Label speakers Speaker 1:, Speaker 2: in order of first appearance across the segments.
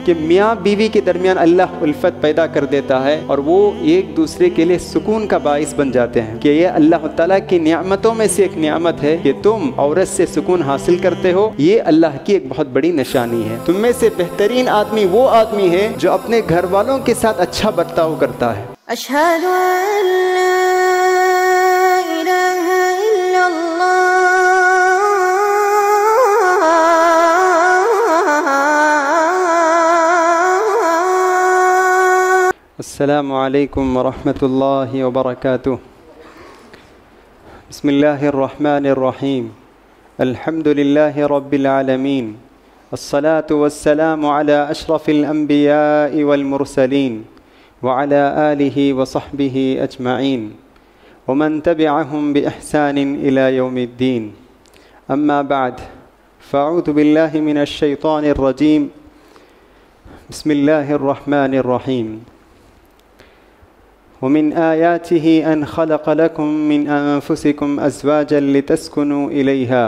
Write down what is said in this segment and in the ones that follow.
Speaker 1: کہ میاں بیوی کے درمیان اللہ الفت پیدا کر دیتا ہے اور وہ ایک دوسرے کے لیے سکون کا باعث بن جاتے ہیں، کہ یہ اللہ تعالیٰ کی نعمتوں میں سے ایک نعمت ہے کہ تم عورت سے سکون حاصل کرتے ہو، یہ اللہ کی ایک بہت بڑی نشانی ہے۔ تم میں سے بہترین آدمی وہ آدمی ہے جو اپنے گھر والوں کے ساتھ اچھا برتاؤ کرتا ہے۔
Speaker 2: اشہد ان لا الہ الا اللہ
Speaker 1: السلام علیکم ورحمۃ اللہ وبرکاتہ۔ بسم اللہ الرحمن الرحیم، الحمد للہ رب العالمین، الصلاة والسلام علی اشرف الانبیاء والمرسلین وعلى آلہ وصحبہ اجمعین ومن تبعہم بإحسان إلى یوم الدین، اما بعد فاعوذ باللہ من الشیطان الرجیم، بسم اللہ الرحمن الرحیم۔ ومن آياته أن خلق لكم من أنفسكم أزواجا لتسكنوا إليها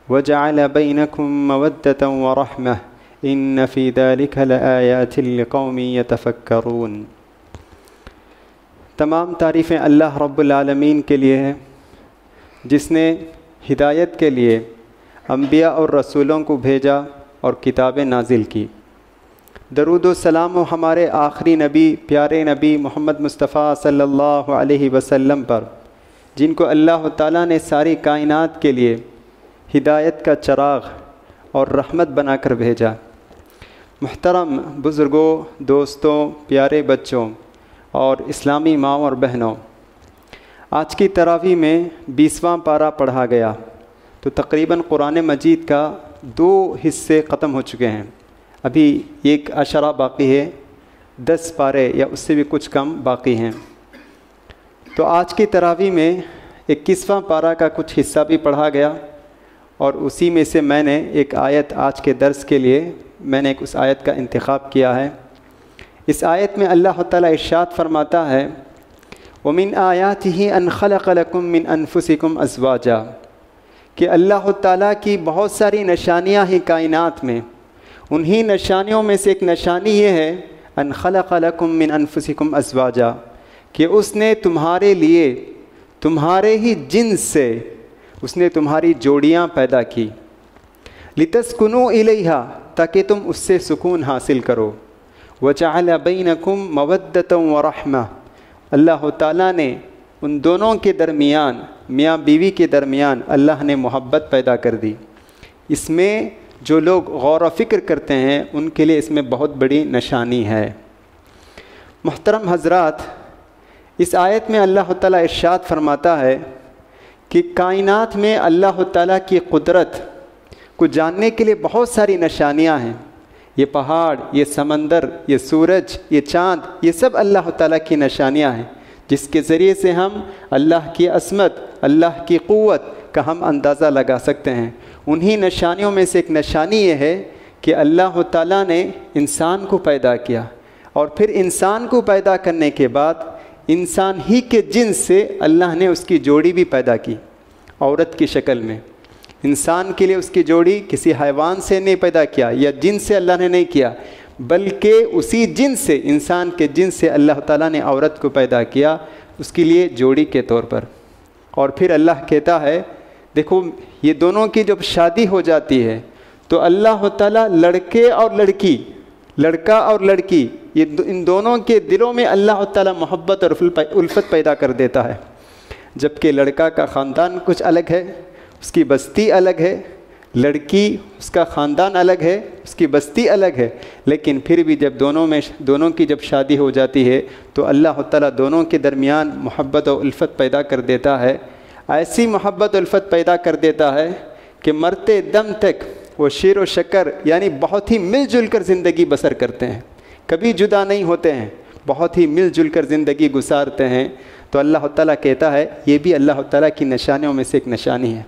Speaker 1: وجعل بينكم مودة ورحمة إن في ذلك لآيات لقوم يتفكرون۔ تمام تعریفیں اللہ رب العالمین کے لیے ہے، جس نے ہدایت کے لیے انبیاء اور رسولوں کو بھیجا اور کتابیں نازل کی۔ درود و سلام و ہمارے آخری نبی پیارے نبی محمد مصطفیٰ صلی اللہ علیہ وسلم پر، جن کو اللہ تعالیٰ نے ساری کائنات کے لیے ہدایت کا چراغ اور رحمت بنا کر بھیجا۔ محترم بزرگوں، دوستوں، پیارے بچوں اور اسلامی ماؤں اور بہنوں، آج کی تراویح میں 20واں پارہ پڑھا گیا، تو تقریباً قرآن مجید کا 2 حصے ختم ہو چکے ہیں۔ ابھی ایک عشرہ باقی ہے، 10 پارے یا اس سے بھی کچھ کم باقی ہیں۔ تو آج کی تراویح میں 21واں پارہ کا کچھ حصہ بھی پڑھا گیا، اور اسی میں سے میں نے ایک آیت آج کے درس کے لیے میں نے اس آیت کا انتخاب کیا ہے۔ اس آیت میں اللہ تعالیٰ ارشاد فرماتا ہے، وَمِنْ آيَاتِهِ أَنْ خَلَقَ لَكُم مِّنْ أَنفُسِكُمْ أَزْوَاجًا، کہ اللہ تعالیٰ کی بہت ساری نشانیاں ہیں کائنات میں، انہی نشانیوں میں سے ایک نشانی یہ ہے ان خلق لکم من انفسکم ازواجا، کہ اس نے تمہارے لیے تمہارے ہی جنس سے اس نے تمہاری جوڑیاں پیدا کی، لتسکنوا الیہا، تاکہ تم اس سے سکون حاصل کرو، وجعل بینکم مودۃ ورحمہ، اللہ تعالیٰ نے ان دونوں کے درمیان، میاں بیوی کے درمیان اللہ نے محبت پیدا کر دی۔ اس میں جو لوگ غور و فکر کرتے ہیں ان کے لیے اس میں بہت بڑی نشانی ہے۔ محترم حضرات، اس آیت میں اللہ تعالیٰ ارشاد فرماتا ہے کہ کائنات میں اللہ تعالیٰ کی قدرت کو جاننے کے لیے بہت ساری نشانیاں ہیں۔ یہ پہاڑ، یہ سمندر، یہ سورج، یہ چاند، یہ سب اللہ تعالیٰ کی نشانیاں ہیں، جس کے ذریعے سے ہم اللہ کی عظمت، اللہ کی قوت کا ہم اندازہ لگا سکتے ہیں۔ انہی نشانیوں میں سے ایک نشانی یہ ہے کہ اللہ تعالیٰ نے انسان کو پیدا کیا، اور پھر انسان کو پیدا کرنے کے بعد انسان ہی کے جنس سے اللہ نے اس کی جوڑی بھی پیدا کی، عورت کی شکل میں۔ انسان کے لیے اس کی جوڑی کسی حیوان سے نہیں پیدا کیا یا جن سے اللہ نے نہیں کیا، بلکہ اسی جنس سے، انسان کے جنس سے اللہ تعالیٰ نے عورت کو پیدا کیا اس کے لیے جوڑی کے طور پر۔ اور پھر اللہ کہتا ہے، دیکھو یہ دونوں کی جب شادی ہو جاتی ہے تو اللہ تعالیٰ لڑکے اور لڑکی، لڑکا اور لڑکی، ان دونوں کے دلوں میں اللہ تعالیٰ محبت اور الفت پیدا کر دیتا ہے۔ جبکہ لڑکا کا خاندان کچھ الگ ہے، اس کی بستی الگ ہے، لڑکی اس کا خاندان الگ ہے، اس کی بستی الگ ہے، لیکن پھر بھی جب دونوں کی جب شادی ہو جاتی ہے تو اللہ تعالیٰ دونوں کے درمیان محبت و الفت پیدا کر دیتا ہے۔ ایسی محبت الفت پیدا کر دیتا ہے کہ مرتے دم تک وہ شیر و شکر یعنی بہت ہی مل جل کر زندگی بسر کرتے ہیں، کبھی جدا نہیں ہوتے ہیں، بہت ہی مل جل کر زندگی گزارتے ہیں۔ تو اللہ تعالیٰ کہتا ہے یہ بھی اللہ تعالیٰ کی نشانیوں میں سے ایک نشانی ہے۔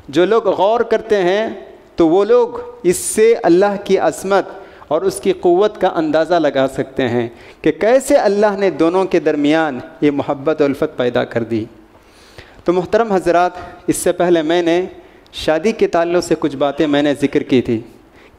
Speaker 1: جو لوگ غور کرتے ہیں تو وہ لوگ اس سے اللہ کی عظمت اور اس کی قوت کا اندازہ لگا سکتے ہیں کہ کیسے اللہ نے دونوں کے درمیان یہ محبت و الفت پیدا کر دی۔ تو محترم حضرات، اس سے پہلے میں نے شادی کے تعلق سے کچھ باتیں میں نے ذکر کی تھی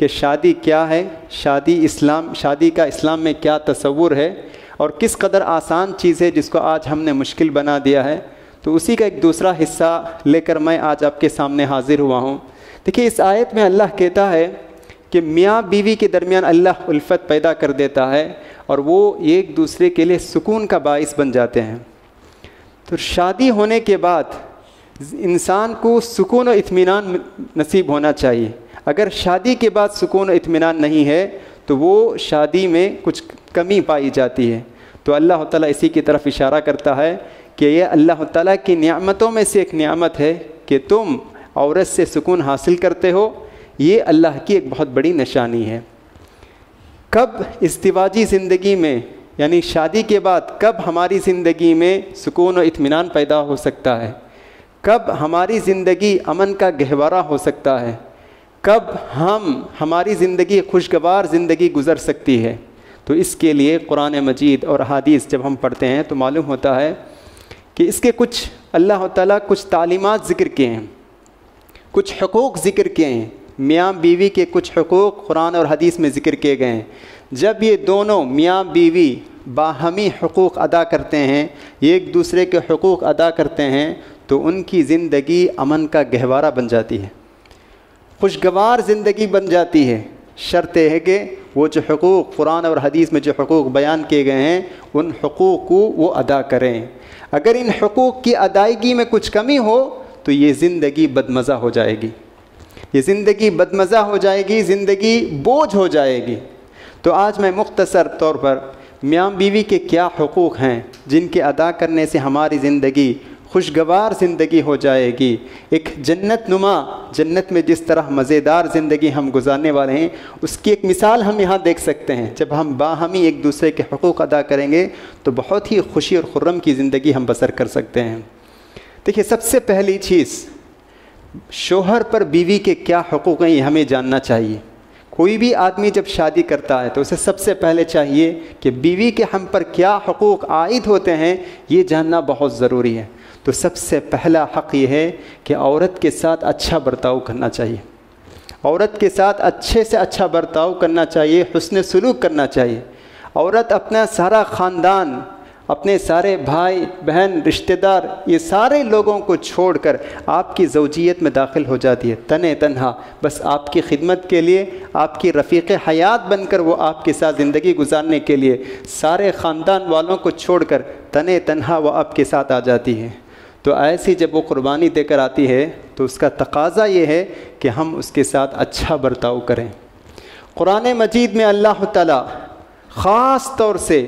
Speaker 1: کہ شادی کیا ہے، شادی کا اسلام میں کیا تصور ہے اور کس قدر آسان چیز ہے جس کو آج ہم نے مشکل بنا دیا ہے، تو اسی کا ایک دوسرا حصہ لے کر میں آج آپ کے سامنے حاضر ہوا ہوں۔ دیکھیے اس آیت میں اللہ کہتا ہے کہ میاں بیوی کے درمیان اللہ الفت پیدا کر دیتا ہے اور وہ ایک دوسرے کے لیے سکون کا باعث بن جاتے ہیں۔ تو شادی ہونے کے بعد انسان کو سکون و اطمینان نصیب ہونا چاہیے۔ اگر شادی کے بعد سکون و اطمینان نہیں ہے تو وہ شادی میں کچھ کمی پائی جاتی ہے۔ تو اللہ تعالیٰ اسی کی طرف اشارہ کرتا ہے کہ یہ اللہ تعالیٰ کی نعمتوں میں سے ایک نعمت ہے کہ تم عورت سے سکون حاصل کرتے ہو، یہ اللہ کی ایک بہت بڑی نشانی ہے۔ کب ازدواجی زندگی میں یعنی شادی کے بعد کب ہماری زندگی میں سکون و اطمینان پیدا ہو سکتا ہے، کب ہماری زندگی امن کا گہوارہ ہو سکتا ہے، کب ہماری زندگی خوشگوار زندگی گزر سکتی ہے، تو اس کے لیے قرآن مجید اور احادیث جب ہم پڑھتے ہیں تو معلوم ہوتا ہے کہ اس کے کچھ اللہ تعالیٰ کچھ تعلیمات ذکر کیے ہیں، کچھ حقوق ذکر کیے ہیں۔ میاں بیوی کے کچھ حقوق قرآن اور حدیث میں ذکر کیے گئے ہیں۔ جب یہ دونوں میاں بیوی باہمی حقوق ادا کرتے ہیں، ایک دوسرے کے حقوق ادا کرتے ہیں، تو ان کی زندگی امن کا گہوارہ بن جاتی ہے، خوشگوار زندگی بن جاتی ہے۔ شرط ہے کہ وہ جو حقوق قرآن اور حدیث میں جو حقوق بیان کیے گئے ہیں ان حقوق کو وہ ادا کریں۔ اگر ان حقوق کی ادائیگی میں کچھ کمی ہو تو یہ زندگی بدمزہ ہو جائے گی، یہ زندگی بدمزہ ہو جائے گی، زندگی بوجھ ہو جائے گی۔ تو آج میں مختصر طور پر میاں بیوی کے کیا حقوق ہیں جن کے ادا کرنے سے ہماری زندگی خوشگوار زندگی ہو جائے گی، ایک جنت نما، جنت میں جس طرح مزیدار زندگی ہم گزارنے والے ہیں اس کی ایک مثال ہم یہاں دیکھ سکتے ہیں۔ جب ہم باہمی ایک دوسرے کے حقوق ادا کریں گے تو بہت ہی خوشی اور خرم کی زندگی ہم بسر کر سکتے ہیں۔ دیکھیے سب سے پہلی چیز، شوہر پر بیوی کے کیا حقوق ہیں یہ ہمیں جاننا چاہیے۔ کوئی بھی آدمی جب شادی کرتا ہے تو اسے سب سے پہلے چاہیے کہ بیوی کے ہم پر کیا حقوق عائد ہوتے ہیں یہ جاننا بہت ضروری ہے۔ تو سب سے پہلا حق یہ ہے کہ عورت کے ساتھ اچھا برتاؤ کرنا چاہیے، عورت کے ساتھ اچھے سے اچھا برتاؤ کرنا چاہیے، حسن سلوک کرنا چاہیے۔ عورت اپنا سارا خاندان، اپنے سارے بھائی بہن رشتہ دار، یہ سارے لوگوں کو چھوڑ کر آپ کی زوجیت میں داخل ہو جاتی ہے، تنہا تنہا، بس آپ کی خدمت کے لیے، آپ کی رفیق حیات بن کر وہ آپ کے ساتھ زندگی گزارنے کے لیے سارے خاندان والوں کو چھوڑ کر تنہا تنہا وہ آپ کے ساتھ آ جاتی ہے۔ تو ایسی جب وہ قربانی دے کر آتی ہے تو اس کا تقاضا یہ ہے کہ ہم اس کے ساتھ اچھا برتاؤ کریں۔ قرآن مجید میں اللہ تعالیٰ خاص طور سے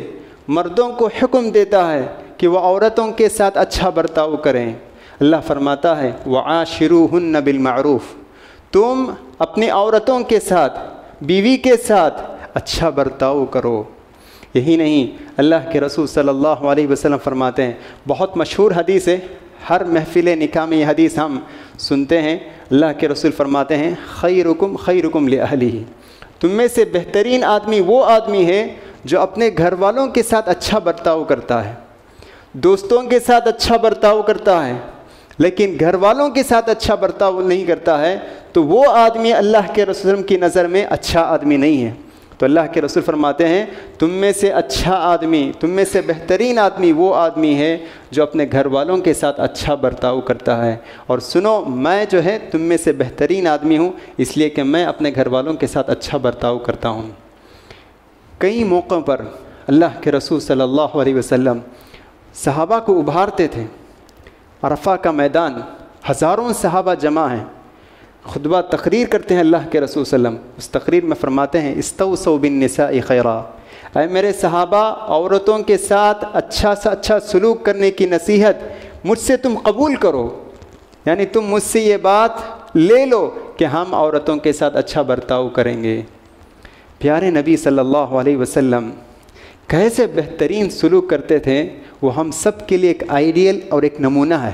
Speaker 1: مردوں کو حکم دیتا ہے کہ وہ عورتوں کے ساتھ اچھا برتاؤ کریں۔ اللہ فرماتا ہے وَعَاشِرُوهُنَّ بِالْمَعْرُوفِ، تم اپنی عورتوں کے ساتھ، بیوی کے ساتھ اچھا برتاؤ کرو۔ یہی نہیں، اللہ کے رسول صلی اللہ علیہ وسلم فرماتے ہیں، بہت مشہور حدیث ہے، ہر محفل نکاح میں یہ حدیث ہم سنتے ہیں۔ اللہ کے رسول فرماتے ہیں خیرکم خیرکم لأہلہ، تم میں سے بہترین آدمی وہ آدمی ہے جو اپنے گھر والوں کے ساتھ اچھا برتاؤ کرتا ہے، دوستوں کے ساتھ اچھا برتاؤ کرتا ہے، لیکن گھر والوں کے ساتھ اچھا برتاؤ نہیں کرتا ہے تو وہ آدمی اللہ کے رسول کی نظر میں اچھا آدمی نہیں ہے۔ تو اللہ کے رسول فرماتے ہیں تم میں سے اچھا آدمی، تم میں سے بہترین آدمی وہ آدمی ہے جو اپنے گھر والوں کے ساتھ اچھا برتاؤ کرتا ہے۔ اور سنو، میں جو ہے تم میں سے بہترین آدمی ہوں اس لیے کہ میں اپنے گھر والوں کے ساتھ اچھا برتاؤ کرتا ہوں۔ کئی موقعوں پر اللہ کے رسول صلی اللہ علیہ وسلم صحابہ کو ابھارتے تھے۔ عرفہ کا میدان، ہزاروں صحابہ جمع ہیں، خطبہ تقریر کرتے ہیں اللہ کے رسول صلی اللہ علیہ وسلم۔ اس تقریر میں فرماتے ہیں استوصوا بالنساء خیرا، اے میرے صحابہ عورتوں کے ساتھ اچھا سے اچھا سلوک کرنے کی نصیحت مجھ سے تم قبول کرو، یعنی تم مجھ سے یہ بات لے لو کہ ہم عورتوں کے ساتھ اچھا برتاؤ کریں گے۔ پیارے نبی صلی اللہ علیہ وسلم کیسے بہترین سلوک کرتے تھے، وہ ہم سب کے لیے ایک آئیڈیل اور ایک نمونہ ہے۔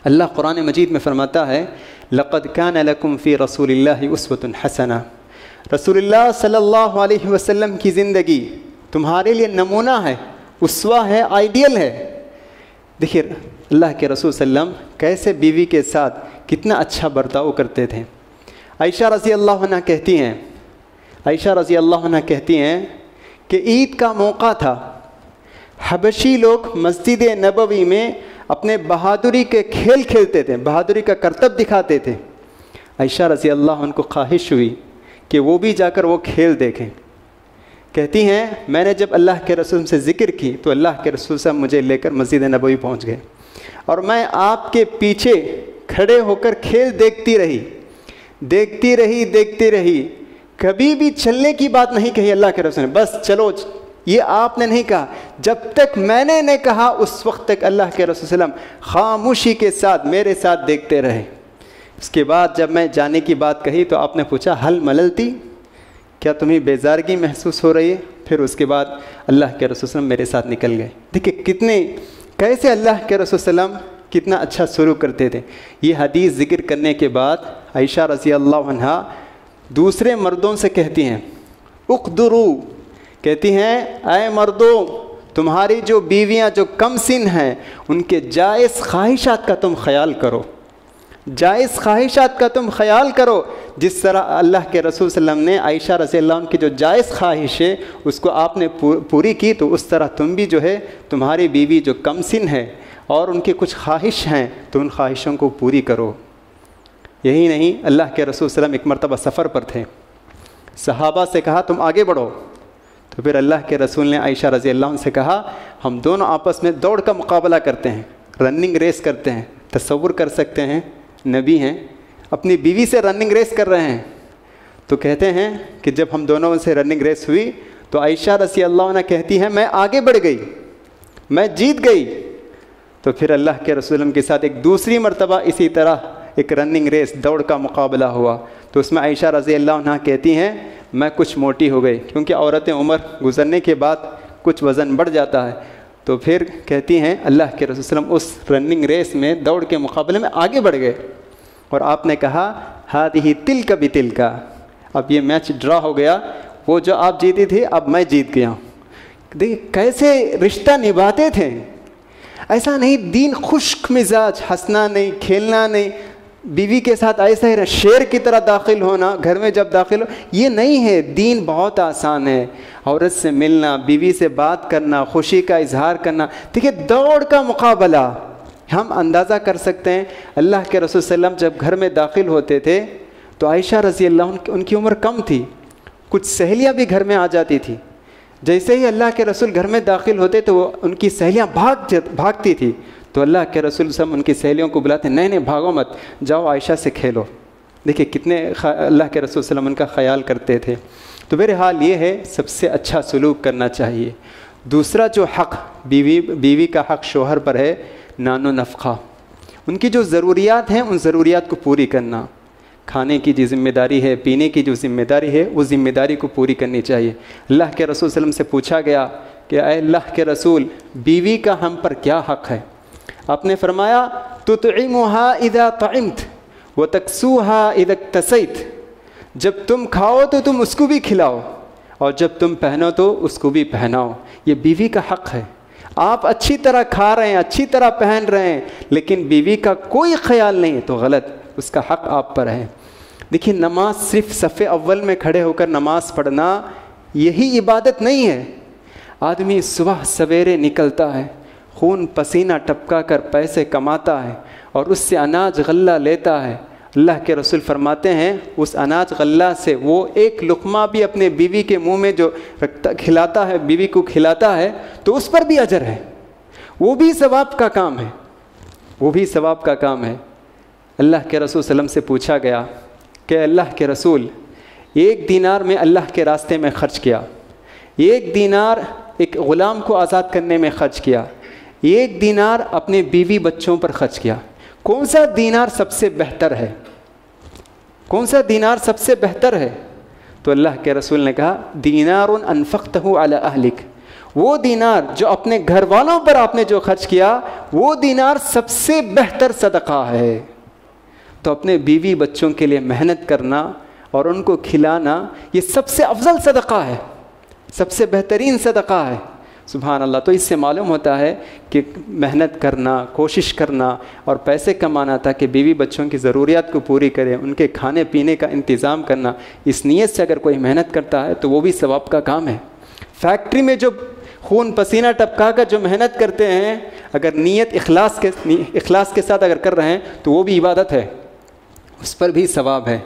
Speaker 1: اللہ قرآن مجید میں فرماتا ہے لقد كان لكم في رسول الله اسوة حسنة، رسول اللہ صلی اللہ علیہ وسلم کی زندگی تمہارے لیے نمونہ ہے، اسوہ ہے، آئیڈیل ہے۔ دیکھیے اللہ کے رسول صلی اللہ علیہ وسلم کیسے بیوی کے ساتھ کتنا اچھا برتاؤ کرتے تھے۔ عائشہ رضی اللہ عنہ کہتی ہیں، عائشہ رضی اللہ عنہ کہتی ہیں کہ عید کا موقع تھا، حبشی لوگ مسجد نبوی میں اپنے بہادری کے کھیل کھیلتے تھے، بہادری کا کرتب دکھاتے تھے۔ عائشہ رضی اللہ عنہ کو خواہش ہوئی کہ وہ بھی جا کر وہ کھیل دیکھیں۔ کہتی ہیں میں نے جب اللہ کے رسول سے ذکر کی تو اللہ کے رسول صاحب مجھے لے کر مسجد نبوی پہنچ گئے، اور میں آپ کے پیچھے کھڑے ہو کر کھیل دیکھتی رہی، کبھی بھی چلنے کی بات نہیں کہی اللہ کے رسول نے، بس چلو یہ آپ نے نہیں کہا، جب تک میں نے نہیں کہا اس وقت تک اللہ کے رسول صلی اللہ علیہ وسلم خاموشی کے ساتھ میرے ساتھ دیکھتے رہے۔ اس کے بعد جب میں جانے کی بات کہی تو آپ نے پوچھا حل مللتی، کیا تمہیں بیزارگی محسوس ہو رہی ہے؟ پھر اس کے بعد اللہ کے رسول صلی اللہ علیہ وسلم میرے ساتھ نکل گئے۔ دیکھیں کیسے اللہ کے رسول صلی اللہ علیہ وسلم کتنا اچھا سلوک کرتے تھے۔ یہ حدیث ذکر کرنے کے بعد عائشہ رضی اللہ عنہا دوسرے مردوں سے کہتی ہیں اقدرو، کہتی ہیں اے مردوں تمہاری جو بیویاں جو کم سن ہیں ان کے جائز خواہشات کا تم خیال کرو، جائز خواہشات کا تم خیال کرو، جس طرح اللہ کے رسول صلی اللہ علیہ وسلم نے عائشہ رضی اللہ عنہ کی جو جائز خواہش ہے اس کو آپ نے پوری کی، تو اس طرح تم بھی جو ہے تمہاری بیوی جو کم سن ہے اور ان کی کچھ خواہش ہیں تو ان خواہشوں کو پوری کرو۔ یہی نہیں، اللہ کے رسول صلی اللہ علیہ وسلم ایک مرتبہ سفر پر تھے، صحابہ سے کہا تم آگے بڑھو، تو پھر اللہ کے رسول نے عائشہ رضی اللہ عنہ سے کہا ہم دونوں آپس میں دوڑ کا مقابلہ کرتے ہیں، رننگ ریس کرتے ہیں۔ تصور کر سکتے ہیں نبی ہیں اپنی بیوی سے رننگ ریس کر رہے ہیں، تو کہتے ہیں کہ جب ہم دونوں سے رننگ ریس ہوئی تو عائشہ رضی اللہ عنہ کہتی ہیں میں آگے بڑھ گئی، میں جیت گئی۔ تو پھر اللہ کے رسول کے ساتھ ایک دوسری مرتبہ اسی طرح ایک رننگ ریس دوڑ کا مقابلہ ہوا، تو اس میں عائشہ رضی اللہ عنہ کہتی ہیں میں کچھ موٹی ہو گئی، کیونکہ عورتیں عمر گزرنے کے بعد کچھ وزن بڑھ جاتا ہے، تو پھر کہتی ہیں اللہ کے رسول صلی اللہ علیہ وسلم اس رننگ ریس میں دوڑ کے مقابلے میں آگے بڑھ گئے، اور آپ نے کہا ہادی تلک بتلک، اب یہ میچ ڈرا ہو گیا، وہ جو آپ جیتی تھی اب میں جیت گیا ہوں۔ دیکھیں کیسے رشتہ نبھاتے تھے، ایسا نہیں دین خشک مزاج، ہنسنا نہیں کھیلنا نہیں، بیوی کے ساتھ ایسا ہی شیر کی طرح داخل ہونا، گھر میں جب داخل ہو یہ نہیں ہے، دین بہت آسان ہے، عورت سے ملنا، بیوی سے بات کرنا، خوشی کا اظہار کرنا۔ دیکھیے دوڑ کا مقابلہ ہم اندازہ کر سکتے ہیں، اللہ کے رسول صلی اللہ علیہ وسلم جب گھر میں داخل ہوتے تھے تو عائشہ رضی اللہ عنہ ان کی عمر کم تھی، کچھ سہیلیاں بھی گھر میں آ جاتی تھی، جیسے ہی اللہ کے رسول گھر میں داخل ہوتے تو وہ ان کی سہیلیاں بھاگتی تھی، تو اللہ کے رسول صلی اللہ علیہ وسلم ان کی سہیلیوں کو بلاتے نہیں بھاگو مت، جاؤ عائشہ سے کھیلو۔ دیکھیں کتنے اللہ کے رسول صلی اللہ علیہ وسلم ان کا خیال کرتے تھے۔ تو بہرحال یہ ہے سب سے اچھا سلوک کرنا چاہیے۔ دوسرا جو حق بیوی کا حق شوہر پر ہے نان و نفقہ، ان کی جو ضروریات ہیں ان ضروریات کو پوری کرنا، کھانے کی جو ذمہ داری ہے، پینے کی جو ذمہ داری ہے وہ ذمہ داری کو پوری کرنی چاہیے۔ اللہ کے رسول صلی اللہ علیہ وسلم سے پوچھا گیا کہ اے اللہ کے رسول بیوی کا ہم پر کیا حق ہے؟ آپ نے فرمایا تطعمها اذا طعمت وتکسوها اذا اکتسیت، جب تم کھاؤ تو تم اس کو بھی کھلاؤ اور جب تم پہنو تو اس کو بھی پہناؤ، یہ بیوی کا حق ہے۔ آپ اچھی طرح کھا رہے ہیں، اچھی طرح پہن رہے ہیں، لیکن بیوی کا کوئی خیال نہیں تو غلط، اس کا حق آپ پر ہے۔ دیکھیے نماز صرف صف اول میں کھڑے ہو کر نماز پڑھنا یہی عبادت نہیں ہے۔ آدمی صبح سویرے نکلتا ہے، خون پسینہ ٹپکا کر پیسے کماتا ہے اور اس سے اناج غلہ لیتا ہے۔ اللہ کے رسول فرماتے ہیں اس اناج غلہ سے وہ ایک لقمہ بھی اپنے بیوی کے منہ میں جو کھلاتا ہے، بیوی کو کھلاتا ہے تو اس پر بھی اجر ہے، وہ بھی ثواب کا کام ہے، وہ بھی ثواب کا کام ہے۔ اللہ کے رسول صلی اللہ علیہ وسلم سے پوچھا گیا کہ اللہ کے رسول ایک دینار میں اللہ کے راستے میں خرچ کیا، ایک دینار ایک غلام کو آزاد کرنے میں خرچ کیا، ایک دینار اپنے بیوی بچوں پر خرچ کیا، کون سا دینار سب سے بہتر ہے؟ کون سا دینار سب سے بہتر ہے؟ تو اللہ کے رسول نے کہا دینار انفقتہ علی اہلک، وہ دینار جو اپنے گھر والوں پر آپ نے جو خرچ کیا وہ دینار سب سے بہتر صدقہ ہے۔ تو اپنے بیوی بچوں کے لیے محنت کرنا اور ان کو کھلانا یہ سب سے افضل صدقہ ہے، سب سے بہترین صدقہ ہے۔ سبحان اللہ. تو اس سے معلوم ہوتا ہے کہ محنت کرنا، کوشش کرنا اور پیسے کمانا تاکہ بیوی بچوں کی ضروریات کو پوری کرے، ان کے کھانے پینے کا انتظام کرنا، اس نیت سے اگر کوئی محنت کرتا ہے تو وہ بھی ثواب کا کام ہے. فیکٹری میں جو خون پسینہ ٹپکا کر جو محنت کرتے ہیں، اگر نیت اخلاص کے ساتھ اگر کر رہے ہیں تو وہ بھی عبادت ہے، اس پر بھی ثواب ہے.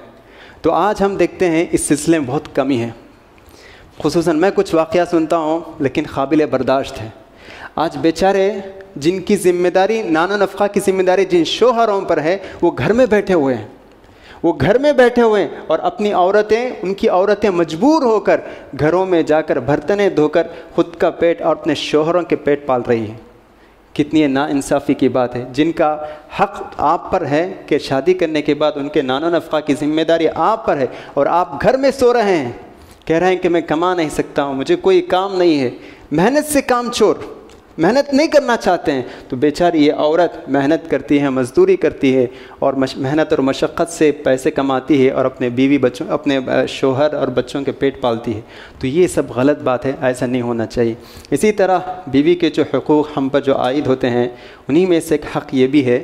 Speaker 1: تو آج ہم دیکھتے ہیں اس سلسلے میں بہت کمی ہے. خصوصاً میں کچھ واقعہ سنتا ہوں لیکن قابل برداشت ہے. آج بیچارے جن کی ذمہ داری نان و نفقہ کی ذمہ داری جن شوہروں پر ہے، وہ گھر میں بیٹھے ہوئے ہیں، اور اپنی ان کی عورتیں مجبور ہو کر گھروں میں جا کر برتنیں دھو کر خود کا پیٹ اور اپنے شوہروں کے پیٹ پال رہی ہیں. کتنی ناانصافی کی بات ہے. جن کا حق آپ پر ہے کہ شادی کرنے کے بعد ان کے نان و نفقہ کی ذمہ داری آپ پر ہے، اور آپ گھر میں سو رہے ہیں، کہہ رہے ہیں کہ میں کما نہیں سکتا ہوں، مجھے کوئی کام نہیں ہے، محنت سے کام چور، محنت نہیں کرنا چاہتے ہیں. تو بیچاری یہ عورت محنت کرتی ہے، مزدوری کرتی ہے، اور محنت اور مشقت سے پیسے کماتی ہے اور اپنے بیوی بچوں، اپنے شوہر اور بچوں کے پیٹ پالتی ہے. تو یہ سب غلط بات ہے، ایسا نہیں ہونا چاہیے. اسی طرح بیوی کے جو حقوق ہم پر جو عائد ہوتے ہیں، انہی میں سے ایک حق یہ بھی ہے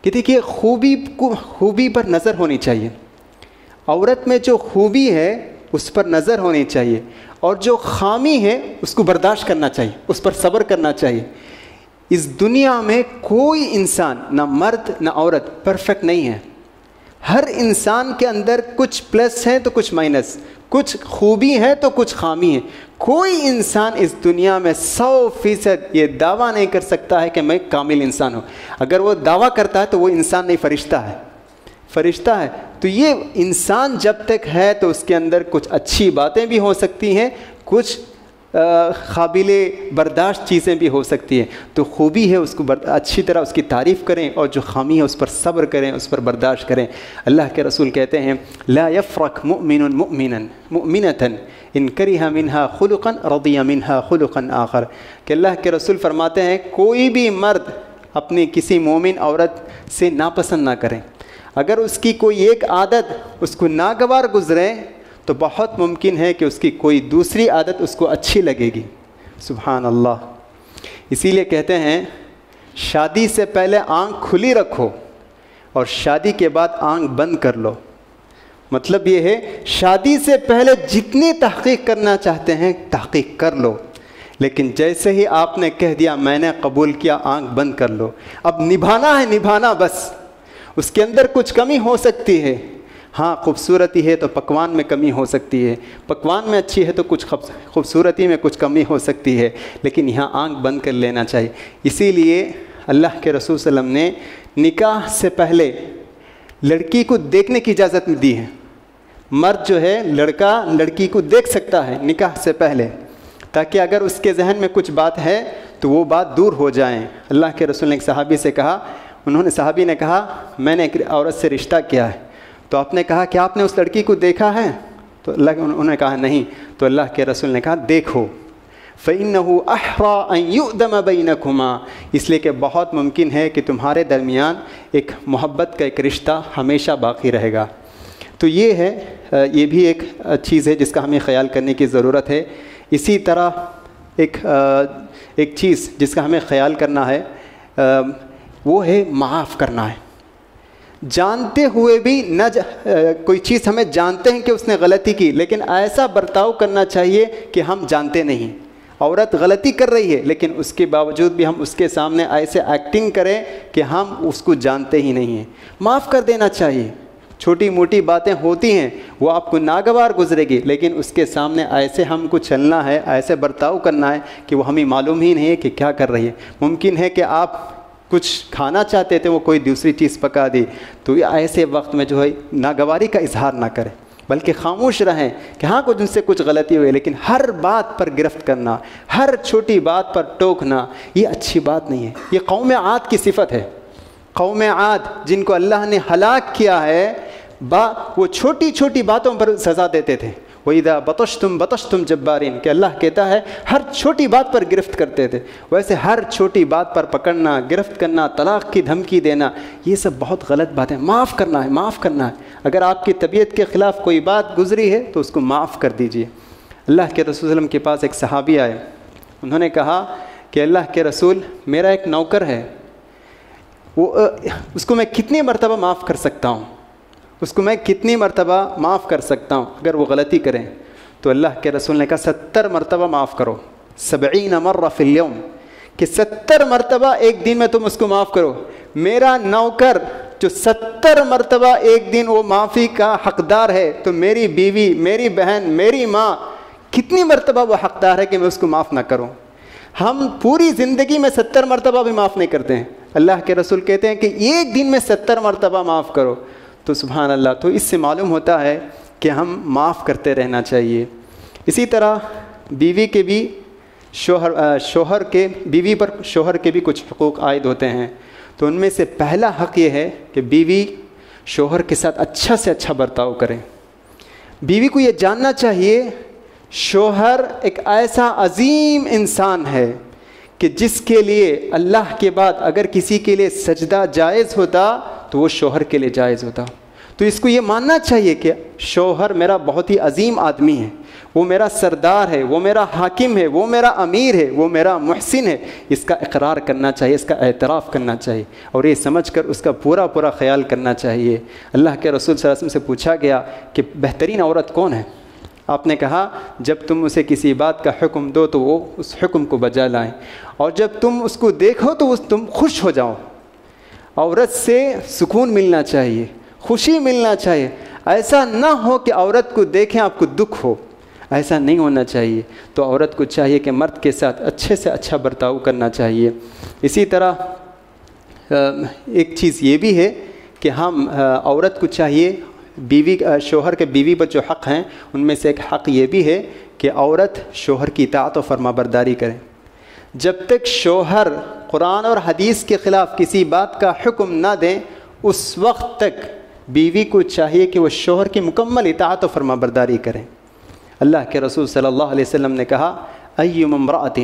Speaker 1: کہ دیکھیے خوبی پر نظر ہونی چاہیے. عورت میں جو خوبی ہے اس پر نظر ہونی چاہیے، اور جو خامی ہے اس کو برداشت کرنا چاہیے، اس پر صبر کرنا چاہیے. اس دنیا میں کوئی انسان، نہ مرد نہ عورت، پرفیکٹ نہیں ہے. ہر انسان کے اندر کچھ پلس ہیں تو کچھ مائنس، کچھ خوبی ہے تو کچھ خامی ہے. کوئی انسان اس دنیا میں 100% یہ دعویٰ نہیں کر سکتا ہے کہ میں کامل انسان ہوں. اگر وہ دعویٰ کرتا ہے تو وہ انسان نہیں، فرشتہ ہے. تو یہ انسان جب تک ہے تو اس کے اندر کچھ اچھی باتیں بھی ہو سکتی ہیں، کچھ قابل برداشت چیزیں بھی ہو سکتی ہیں. تو خوبی ہے اس کو اچھی طرح اس کی تعریف کریں، اور جو خامی ہے اس پر صبر کریں، اس پر برداشت کریں. اللہ کے رسول کہتے ہیں لا يفرق مؤمن مؤمنة ان کرہ منہا خلقا رضی منہا خلقا آخر. کہ اللہ کے رسول فرماتے ہیں کوئی بھی مرد اپنی کسی مومن عورت سے ناپسند نہ کریں. اگر اس کی کوئی ایک عادت اس کو ناگوار گزرے تو بہت ممکن ہے کہ اس کی کوئی دوسری عادت اس کو اچھی لگے گی. سبحان اللہ. اسی لیے کہتے ہیں شادی سے پہلے آنکھ کھلی رکھو اور شادی کے بعد آنکھ بند کر لو. مطلب یہ ہے شادی سے پہلے جتنی تحقیق کرنا چاہتے ہیں تحقیق کر لو، لیکن جیسے ہی آپ نے کہہ دیا میں نے قبول کیا، آنکھ بند کر لو. اب نبھانا بس. اس کے اندر کچھ کمی ہو سکتی ہے، ہاں خوبصورتی ہے تو پکوان میں کمی ہو سکتی ہے، پکوان میں اچھی ہے تو کچھ خوبصورتی میں کچھ کمی ہو سکتی ہے، لیکن یہاں آنکھ بند کر لینا چاہیے. اسی لیے اللہ کے رسول صلی اللہ علیہ وسلم نے نکاح سے پہلے لڑکی کو دیکھنے کی اجازت دی ہے. مرد جو ہے لڑکا لڑکی کو دیکھ سکتا ہے نکاح سے پہلے، تاکہ اگر اس کے ذہن میں کچھ بات ہے تو وہ بات دور ہو جائیں. اللہ کے رسول نے ایک صحابی نے کہا میں نے ایک عورت سے رشتہ کیا ہے. تو آپ نے کہا کہ آپ نے اس لڑکی کو دیکھا ہے؟ تو انہوں نے کہا نہیں. تو اللہ کے رسول نے کہا دیکھو فَإِنَّهُ أَحْرَىٰ أَن يُؤْدَمَ بَيْنَكُمَا، اس لیے کہ بہت ممکن ہے کہ تمہارے درمیان ایک محبت کا ایک رشتہ ہمیشہ باقی رہے گا. تو یہ ہے، یہ بھی ایک چیز ہے جس کا ہمیں خیال کرنے کی ضرورت ہے. اسی طرح ایک چیز جس کا ہمیں خیال کرنا ہے وہ ہے معاف کرنا ہے. جانتے ہوئے بھی کوئی چیز ہمیں جانتے ہیں کہ اس نے غلطی کی، لیکن ایسا برتاؤ کرنا چاہیے کہ ہم جانتے نہیں. عورت غلطی کر رہی ہے لیکن اس کے باوجود بھی ہم اس کے سامنے ایسے ایکٹنگ کریں کہ ہم اس کو جانتے ہی نہیں ہیں. معاف کر دینا چاہیے. چھوٹی موٹی باتیں ہوتی ہیں وہ آپ کو ناگوار گزرے گی، لیکن اس کے سامنے ایسے ہم کو چلنا ہے، ایسے برتاؤ کرنا ہے کہ وہ ہمیں معلوم ہی نہیں ہے کہ کیا کر رہی ہے. ممکن ہے کہ آپ کچھ کھانا چاہتے تھے وہ کوئی دوسری چیز پکا دی، تو ایسے وقت میں جو ہے ناگواری کا اظہار نہ کریں، بلکہ خاموش رہیں کہ ہاں کچھ ان سے کچھ غلطی ہوئی، لیکن ہر بات پر گرفت کرنا، ہر چھوٹی بات پر ٹوکنا، یہ اچھی بات نہیں ہے. یہ قوم عاد کی صفت ہے. قوم عاد جن کو اللہ نے ہلاک کیا ہے، وہ چھوٹی چھوٹی باتوں پر سزا دیتے تھے. وَإِذَا بَطَشْتُمْ جَبَّارِينَ کہ اللہ کہتا ہے ہر چھوٹی بات پر گرفت کرتے تھے. ویسے ہر چھوٹی بات پر پکڑنا، گرفت کرنا، طلاق کی دھمکی دینا، یہ سب بہت غلط بات ہے. معاف کرنا ہے، معاف کرنا ہے. اگر آپ کی طبیعت کے خلاف کوئی بات گزری ہے تو اس کو معاف کر دیجئے. اللہ کے رسول صلی اللہ علیہ وسلم کے پاس ایک صحابی آئے انہوں نے کہا کہ اللہ کے رسول میرا ایک نوکر ہے، اس کو میں کتنی مرتبہ معاف کر سکتا ہوں، اس کو میں کتنی مرتبہ معاف کر سکتا ہوں اگر وہ غلطی کریں؟ تو اللہ کے رسول نے کہا 70 مرتبہ معاف کرو، 70 مرہ فی اليوم، کہ 70 مرتبہ ایک دن میں تم اس کو معاف کرو۔ میرا نوکر جو 70 مرتبہ ایک دن وہ معافی کا حقدار ہے، تو میری بیوی، میری بہن، میری ماں کتنی مرتبہ وہ حقدار ہے کہ میں اس کو معاف نہ کروں؟ ہم پوری زندگی میں 70 مرتبہ بھی معاف نہیں کرتے ہیں، اللہ کے رسول کہتے ہیں کہ ایک دن میں 70 مرتبہ معاف کرو۔ تو سبحان اللہ، تو اس سے معلوم ہوتا ہے کہ ہم معاف کرتے رہنا چاہیے۔ اسی طرح بیوی کے بھی بیوی پر شوہر کے بھی کچھ حقوق عائد ہوتے ہیں، تو ان میں سے پہلا حق یہ ہے کہ بیوی شوہر کے ساتھ اچھا سے اچھا برتاؤ کرے۔ بیوی کو یہ جاننا چاہیے شوہر ایک ایسا عظیم انسان ہے کہ جس کے لیے اللہ کے بعد اگر کسی کے لیے سجدہ جائز ہوتا تو وہ شوہر کے لیے جائز ہوتا۔ تو اس کو یہ ماننا چاہیے کہ شوہر میرا بہت ہی عظیم آدمی ہے، وہ میرا سردار ہے، وہ میرا حاکم ہے، وہ میرا امیر ہے، وہ میرا محسن ہے۔ اس کا اقرار کرنا چاہیے، اس کا اعتراف کرنا چاہیے، اور یہ سمجھ کر اس کا پورا خیال کرنا چاہیے۔ اللہ کے رسول صلی اللہ علیہ وسلم سے پوچھا گیا کہ بہترین عورت کون ہے؟ آپ نے کہا جب تم اسے کسی بات کا حکم دو تو وہ اس حکم کو بجا لائیں، اور جب تم اس کو دیکھو تو تم خوش ہو جاؤ۔ عورت سے سکون ملنا چاہیے، خوشی ملنا چاہیے، ایسا نہ ہو کہ عورت کو دیکھیں آپ کو دکھ ہو، ایسا نہیں ہونا چاہیے۔ تو عورت کو چاہیے کہ مرد کے ساتھ اچھے سے اچھا برتاؤ کرنا چاہیے۔ اسی طرح ایک چیز یہ بھی ہے کہ ہم عورت کو چاہیے شوہر کے بیوی پر جو حق ہیں ان میں سے ایک حق یہ بھی ہے کہ عورت شوہر کی اطاعت و فرما برداری کرے۔ جب تک شوہر قرآن اور حدیث کے خلاف کسی بات کا حکم نہ دیں اس وقت تک بیوی کو چاہیے کہ وہ شوہر کی مکمل اطاعت و فرما برداری کریں۔ اللہ کے رسول صلی اللہ علیہ وسلم نے کہا ایما امرأۃ،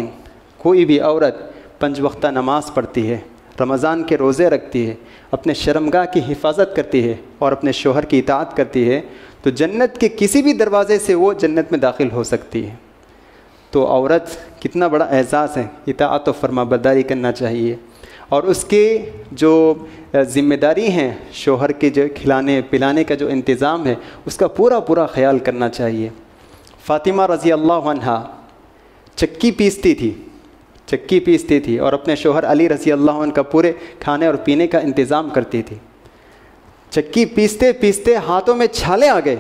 Speaker 1: کوئی بھی عورت 5 وقتہ نماز پڑھتی ہے، رمضان کے روزے رکھتی ہے، اپنے شرمگاہ کی حفاظت کرتی ہے اور اپنے شوہر کی اطاعت کرتی ہے، تو جنت کے کسی بھی دروازے سے وہ جنت میں داخل ہو سکتی ہے۔ تو عورت کتنا بڑا اعزاز ہے، اطاعت و فرما برداری کرنا چاہیے، اور اس کے جو ذمہ داری ہیں شوہر کے جو کھلانے پلانے کا جو انتظام ہے اس کا پورا خیال کرنا چاہیے۔ فاطمہ رضی اللہ عنہا چکی پیستی تھی اور اپنے شوہر علی رضی اللہ عنہ کا پورے کھانے اور پینے کا انتظام کرتی تھی۔ چکی پیستے پیستے ہاتھوں میں چھالے آ گئے،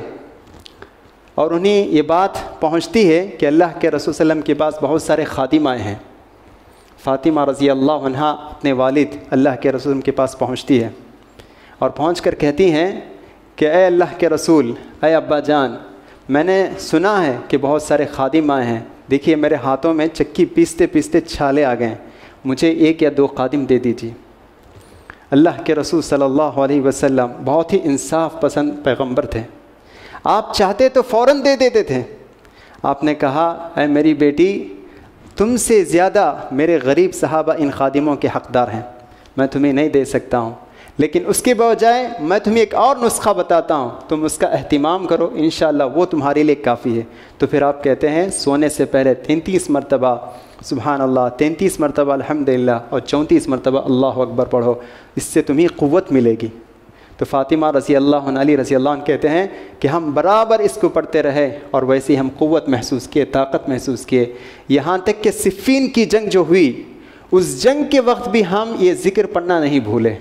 Speaker 1: اور انہیں یہ بات پہنچتی ہے کہ اللہ کے رسول صلی اللہ علیہ وسلم کے پاس بہت سارے خادم آئے ہیں۔ فاطمہ رضی اللہ عنہا اپنے والد اللہ کے رسول کے پاس پہنچتی ہے، اور پہنچ کر کہتی ہیں کہ اے اللہ کے رسول، اے ابا جان، میں نے سنا ہے کہ بہت سارے خادم آئے ہیں، دیکھیے میرے ہاتھوں میں چکی پیستے پیستے چھالے آ گئے، مجھے 1 یا 2 خادم دے دیجیے۔ اللہ کے رسول صلی اللہ علیہ وسلم بہت ہی انصاف پسند پیغمبر تھے، آپ چاہتے تو فوراً دے دیتے تھے۔ آپ نے کہا اے میری بیٹی، تم سے زیادہ میرے غریب صحابہ ان خادموں کے حقدار ہیں، میں تمہیں نہیں دے سکتا ہوں، لیکن اس کے بجائے میں تمہیں ایک اور نسخہ بتاتا ہوں، تم اس کا اہتمام کرو، انشاءاللہ وہ تمہارے لیے کافی ہے۔ تو پھر آپ کہتے ہیں سونے سے پہلے 33 مرتبہ سبحان اللہ، 33 مرتبہ الحمدللہ، اور 34 مرتبہ اللہ اکبر پڑھو، اس سے تمہیں قوت ملے گی۔ تو فاطمہ رضی اللہ عنہ، علی رضی اللہ عنہ کہتے ہیں کہ ہم برابر اس کو پڑھتے رہے، اور ویسے ہی ہم قوت محسوس کیے، طاقت محسوس کیے، یہاں تک کہ صفین کی جنگ جو ہوئی اس جنگ کے وقت بھی ہم یہ ذکر پڑھنا نہیں بھولے۔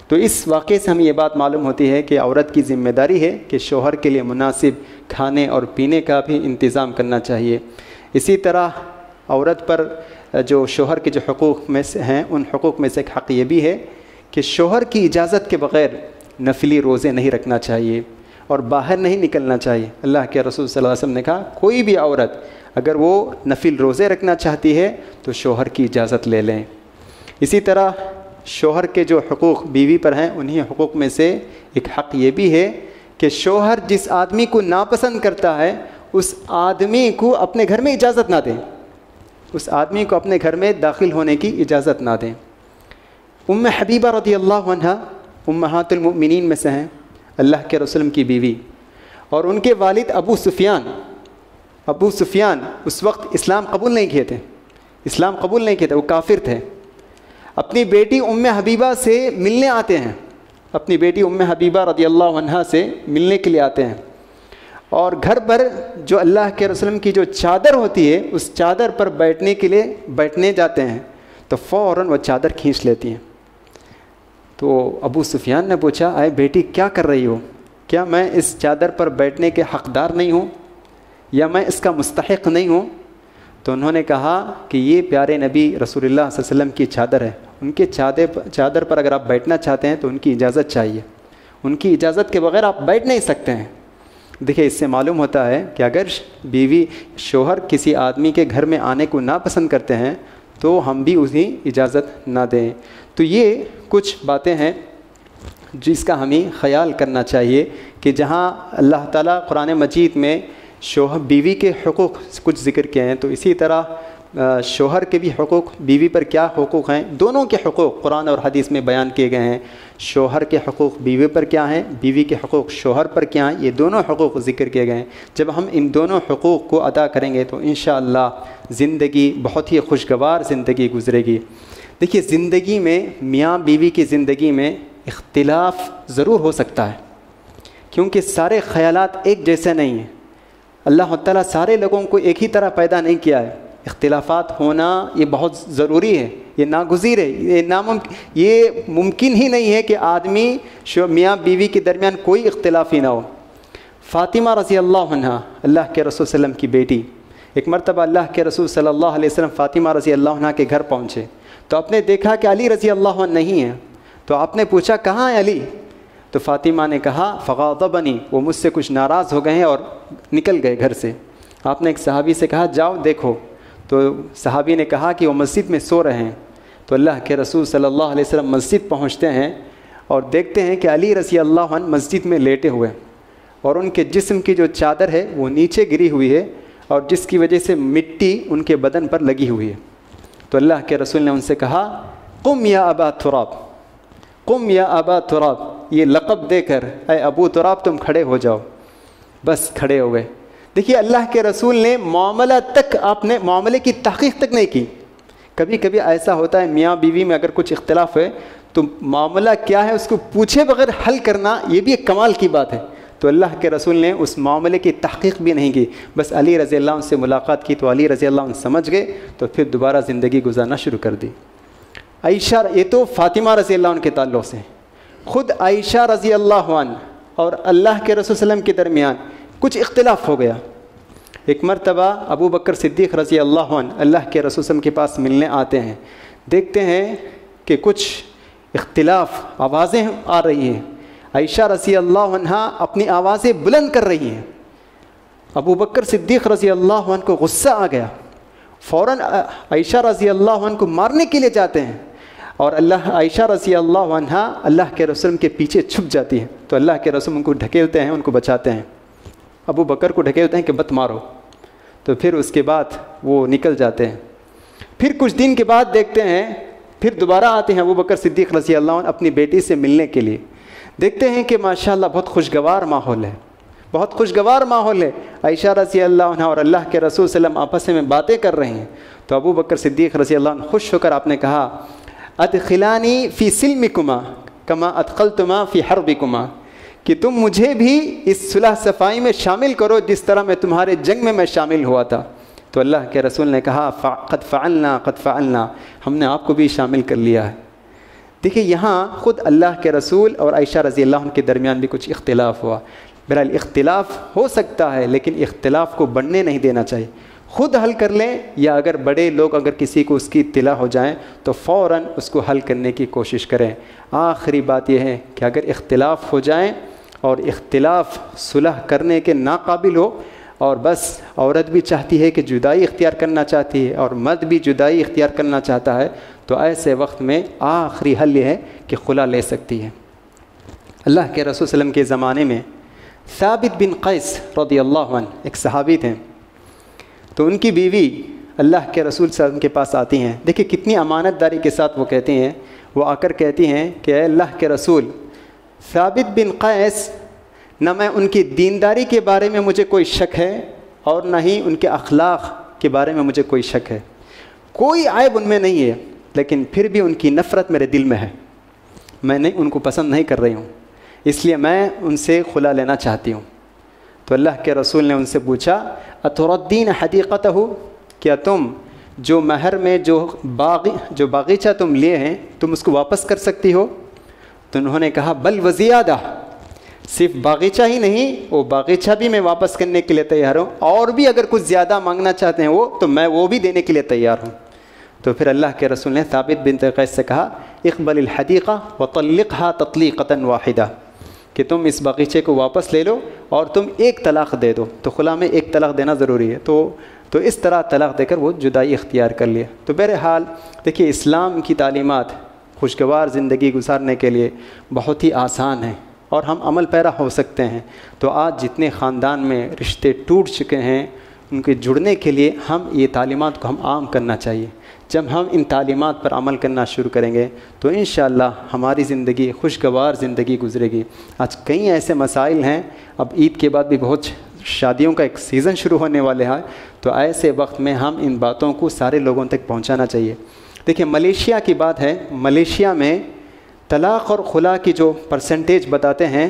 Speaker 1: تو اس واقعے سے ہمیں یہ بات معلوم ہوتی ہے کہ عورت کی ذمہ داری ہے کہ شوہر کے لیے مناسب کھانے اور پینے کا بھی انتظام کرنا چاہیے۔ اسی طرح عورت پر جو شوہر کے جو حقوق میں سے ہیں ان حقوق میں سے ایک حق یہ بھی ہے کہ شوہر کی اجازت کے بغیر نفلی روزے نہیں رکھنا چاہیے اور باہر نہیں نکلنا چاہیے۔ اللہ کے رسول صلی اللہ علیہ وسلم نے کہا کوئی بھی عورت اگر وہ نفل روزے رکھنا چاہتی ہے تو شوہر کی اجازت لے لیں۔ اسی طرح شوہر کے جو حقوق بیوی پر ہیں انہی حقوق میں سے ایک حق یہ بھی ہے کہ شوہر جس آدمی کو ناپسند کرتا ہے اس آدمی کو اپنے گھر میں اجازت نہ دیں، اس آدمی کو اپنے گھر میں داخل ہونے کی اجازت نہ دیں۔ ام حبیبہ رضی اللہ عنہا امہات المؤمنین میں سے ہیں، اللہ کے رسول کی بیوی، اور ان کے والد ابو سفیان اس وقت اسلام قبول نہیں کیے تھے، اسلام قبول نہیں کیا تھا، وہ کافر تھے. اپنی بیٹی ام حبیبہ سے ملنے آتے ہیں، اپنی بیٹی ام حبیبہ رضی اللہ عنہا سے ملنے کے لیے آتے ہیں، اور گھر پر جو اللہ کے رسول کی جو چادر ہوتی ہے اس چادر پر بیٹھنے کے لیے بیٹھنے جاتے ہیں تو فوراً وہ چادر کھینچ لیتی ہیں. تو ابو سفیان نے پوچھا، اے بیٹی کیا کر رہی ہو؟ کیا میں اس چادر پر بیٹھنے کے حقدار نہیں ہوں یا میں اس کا مستحق نہیں ہوں؟ تو انہوں نے کہا کہ یہ پیارے نبی رسول اللہ صلی اللہ علیہ وسلم کی چادر ہے، ان کے چادر پر اگر آپ بیٹھنا چاہتے ہیں تو ان کی اجازت چاہیے، ان کی اجازت کے بغیر آپ بیٹھ نہیں سکتے ہیں. دیکھیں اس سے معلوم ہوتا ہے کہ اگر بیوی شوہر کسی آدمی کے گھر میں آنے کو ناپسند کرتے ہیں تو ہم بھی اسے اجازت نہ دیں. تو یہ کچھ باتیں ہیں جس کا ہمیں خیال کرنا چاہیے کہ جہاں اللہ تعالیٰ قرآن مجید میں شوہر بیوی کے حقوق کچھ ذکر کیے ہیں تو اسی طرح شوہر کے بھی حقوق، بیوی پر کیا حقوق ہیں، دونوں کے حقوق قرآن اور حدیث میں بیان کیے گئے ہیں. شوہر کے حقوق بیوی پر کیا ہیں، بیوی کے حقوق شوہر پر کیا ہیں، یہ دونوں حقوق ذکر کیے گئے ہیں. جب ہم ان دونوں حقوق کو ادا کریں گے تو انشاءاللہ زندگی بہت ہی خوشگوار زندگی گزرے گی. دیکھیے زندگی میں میاں بیوی کی زندگی میں اختلاف ضرور ہو سکتا ہے کیونکہ سارے خیالات ایک جیسے نہیں ہیں. اللہ تعالیٰ سارے لوگوں کو ایک ہی طرح پیدا نہیں کیا ہے. اختلافات ہونا یہ بہت ضروری ہے، یہ ناگزیر ہے، یہ ممکن ہی نہیں ہے کہ آدمی میاں بیوی کے درمیان کوئی اختلاف ہی نہ ہو. فاطمہ رضی اللہ عنہ اللہ کے رسول صلی اللہ علیہ وسلم کی بیٹی، ایک مرتبہ اللہ کے رسول صلی اللہ علیہ وسلم فاطمہ رضی اللہ عنہ کے گھر پہنچے تو آپ نے دیکھا کہ علی رضی اللہ عنہ نہیں ہے. تو آپ نے پوچھا کہاں ہے علی؟ تو فاطمہ نے کہا فغاضبنی، وہ مجھ سے کچھ ناراض ہو گئے ہیں اور نکل گئے گھر سے. آپ نے ایک صحابی سے کہا جاؤ دیکھو، تو صحابی نے کہا کہ وہ مسجد میں سو رہے ہیں. تو اللہ کے رسول صلی اللہ علیہ وسلم مسجد پہنچتے ہیں اور دیکھتے ہیں کہ علی رضی اللہ عنہ مسجد میں لیٹے ہوئے اور ان کے جسم کی جو چادر ہے وہ نیچے گری ہوئی ہے اور جس کی وجہ سے مٹی ان کے بدن پر لگی ہوئی ہے. تو اللہ کے رسول نے ان سے کہا قم یا ابا تراب، قم یا ابا تراب، یہ لقب دے کر اے ابو تراب تم کھڑے ہو جاؤ. بس کھڑے ہو گئے. دیکھیے اللہ کے رسول نے معاملے کی تحقیق تک نہیں کی. کبھی کبھی ایسا ہوتا ہے میاں بیوی میں اگر کچھ اختلاف ہے تو معاملہ کیا ہے اس کو پوچھے بغیر حل کرنا یہ بھی ایک کمال کی بات ہے. تو اللہ کے رسول نے اس معاملے کی تحقیق بھی نہیں کی، بس علی رضی اللہ عنہ سے ملاقات کی تو علی رضی اللہ عنہ سمجھ گئے تو پھر دوبارہ زندگی گزارنا شروع کر دی. عائشہ، یہ تو فاطمہ رضی اللہ عنہ کے تعلق سے. خود عائشہ رضی اللہ عنہ اور اللہ کے رسول صلی اللہ علیہ وسلم کے درمیان کچھ اختلاف ہو گیا. ایک مرتبہ ابو بکر صدیق رضی اللہ عنہ اللہ کے رسول صلی اللہ علیہ وسلم کے پاس ملنے آتے ہیں، دیکھتے ہیں کہ کچھ اختلاف آوازیں آ رہی ہیں. عائشہ رضی اللہ عنہ اپنی آوازیں بلند کر رہی ہیں. ابو بکر صدیق رضی اللہ عنہ کو غصہ آ گیا، فوراً عائشہ رضی اللہ عنہ کو مارنے کے لیے جاتے ہیں اور عائشہ رضی اللہ عنہ اللہ کے رسول کے پیچھے چھپ جاتی ہیں. تو اللہ کے رسول ان کو ڈھکیلتے ہیں، ان کو بچاتے ہیں. ابو بکر کو ڈھکیلتے ہیں کہ مت مارو. تو پھر اس کے بعد وہ نکل جاتے ہیں. پھر کچھ دن کے بعد دیکھتے ہیں پھر دوبارہ آتے ہیں ابو بکر صدیق رضی اللہ عنہ اپنی بیٹی سے ملنے کے لیے. دیکھتے ہیں کہ ماشاءاللہ بہت خوشگوار ماحول ہے، بہت خوشگوار ماحول ہے. عائشہ رضی اللہ عنہ اور اللہ کے رسول صلی اللہ علیہ وسلم آپس میں باتیں کر رہے ہیں. تو ابو بکر صدیق رضی اللہ عنہ خوش ہو کر آپ نے کہا ادخلانی فی سلمکما کما ادخلتما فی حربکما، کہ تم مجھے بھی اس صلح صفائی میں شامل کرو جس طرح میں تمہارے جنگ میں شامل ہوا تھا. تو اللہ کے رسول نے کہا قد فعلنا، ہم نے آپ کو بھی شامل کر لیا ہے. دیکھیں یہاں خود اللہ کے رسول اور عائشہ رضی اللہ عنہ کے درمیان بھی کچھ اختلاف ہوا. بہرحال اختلاف ہو سکتا ہے لیکن اختلاف کو بڑھنے نہیں دینا چاہیے. خود حل کر لیں یا اگر بڑے لوگ اگر کسی کو اس کی اطلاع ہو جائیں تو فوراً اس کو حل کرنے کی کوشش کریں. آخری بات یہ ہے کہ اگر اختلاف ہو جائیں اور اختلاف صلح کرنے کے ناقابل ہو اور بس عورت بھی چاہتی ہے کہ جدائی اختیار کرنا چاہتی ہے اور مرد بھی جدائی اختیار کرنا چاہتا ہے تو ایسے وقت میں آخری حل یہ ہے کہ خلا لے سکتی ہے. اللہ کے رسول صلی اللہ علیہ وسلم کے زمانے میں ثابت بن قیس رضی اللہ عنہ ایک صحابی تھے. تو ان کی بیوی اللہ کے رسول صلی اللہ علیہ وسلم کے پاس آتی ہیں. دیکھیں کتنی امانت داری کے ساتھ وہ کہتی ہیں. وہ آ کر کہتی ہیں کہ اے اللہ کے رسول، ثابت بن قیس، نہ میں ان کی دینداری کے بارے میں مجھے کوئی شک ہے اور نہ ہی ان کے اخلاق کے بارے میں مجھے کوئی شک ہے. کوئی عیب ان میں نہیں ہے، لیکن پھر بھی ان کی نفرت میرے دل میں ہے، میں نہیں ان کو پسند نہیں کر رہی ہوں، اس لیے میں ان سے خلا لینا چاہتی ہوں۔ تو اللہ کے رسول نے ان سے پوچھا اتردین حدیقتہ، کیا تم جو مہر میں جو باغیچہ تم لیے ہیں تم اس کو واپس کر سکتی ہو؟ تو انہوں نے کہا بل وزیادہ، صرف باغیچہ ہی نہیں، وہ باغیچہ بھی میں واپس کرنے کے لیے تیار ہوں، اور بھی اگر کچھ زیادہ مانگنا چاہتے ہیں وہ تو میں وہ بھی دینے کے لیے تیار ہوں۔ تو پھر اللہ کے رسول نے ثابت بنت قیس سے کہا اقبل الحدیقہ وطلقها طلیقۃ واحدہ، کہ تم اس باغیچے کو واپس لے لو اور تم ایک طلاق دے دو۔ تو خلا میں ایک طلاق دینا ضروری ہے، تو اس طرح طلاق دے کر وہ جدائی اختیار کر لیا۔ تو بہرحال دیکھیے اسلام کی تعلیمات خوشگوار زندگی گزارنے کے لیے بہت ہی آسان ہیں اور ہم عمل پیرا ہو سکتے ہیں۔ تو آج جتنے خاندان میں رشتے ٹوٹ چکے ہیں ان کے جڑنے کے لیے ہم یہ تعلیمات کو ہم عام کرنا چاہیے۔ جب ہم ان تعلیمات پر عمل کرنا شروع کریں گے تو انشاءاللہ ہماری زندگی خوشگوار زندگی گزرے گی۔ آج کئی ایسے مسائل ہیں، اب عید کے بعد بھی بہت شادیوں کا ایک سیزن شروع ہونے والے ہیں، تو ایسے وقت میں ہم ان باتوں کو سارے لوگوں تک پہنچانا چاہیے۔ دیکھیں ملیشیا کی بات ہے، ملیشیا میں طلاق اور خلا کی جو پرسنٹیج بتاتے ہیں،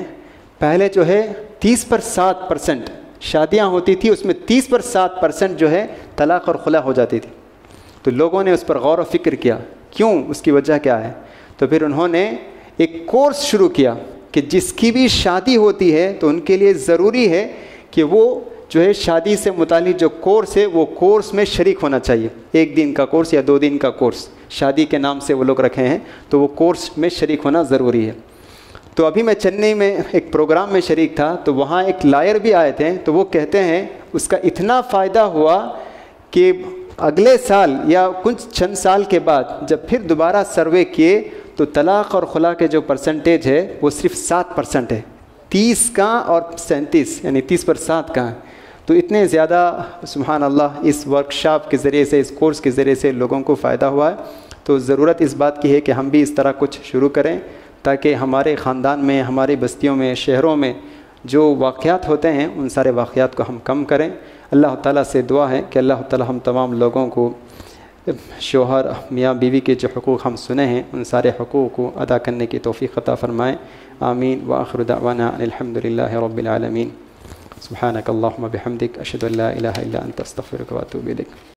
Speaker 1: پہلے جو ہے 30% شادیاں ہوتی تھی، اس میں 30% جو ہے طلاق اور خلا ہو جاتی تھی۔ تو لوگوں نے اس پر غور و فکر کیا، کیوں، اس کی وجہ کیا ہے؟ تو پھر انہوں نے ایک کورس شروع کیا کہ جس کی بھی شادی ہوتی ہے تو ان کے لیے ضروری ہے کہ وہ جو ہے شادی سے متعلق جو کورس ہے وہ کورس میں شریک ہونا چاہیے۔ 1 دن کا کورس یا 2 دن کا کورس شادی کے نام سے وہ لوگ رکھے ہیں، تو وہ کورس میں شریک ہونا ضروری ہے۔ تو ابھی میں چنئی میں ایک پروگرام میں شریک تھا، تو وہاں ایک لائر بھی آئے تھے، تو وہ کہتے ہیں اس کا اتنا فائدہ ہوا کہ اگلے سال یا کچھ چند سال کے بعد جب پھر دوبارہ سروے کیے تو طلاق اور خلا کے جو پرسنٹیج ہے وہ صرف 7% ہے، 30 کا اور 37 یعنی 30 پر 7 کا ہے۔ تو اتنے زیادہ سبحان اللہ اس ورکشاپ کے ذریعے سے، اس کورس کے ذریعے سے لوگوں کو فائدہ ہوا ہے۔ تو ضرورت اس بات کی ہے کہ ہم بھی اس طرح کچھ شروع کریں تاکہ ہمارے خاندان میں، ہماری بستیوں میں، شہروں میں جو واقعات ہوتے ہیں ان سارے واقعات کو ہم کم کریں۔ اللہ تعالیٰ سے دعا ہے کہ اللہ تعالیٰ ہم تمام لوگوں کو شوہر میاں بیوی کے جو حقوق ہم سنے ہیں ان سارے حقوق کو ادا کرنے کی توفیق عطا فرمائیں۔ آمین وآخر دعوانا الحمد للہ رب العالمین۔ سبحانک اللہم بحمدک اشہد ان لا الہ الا انت استغفرک واتوب الیک۔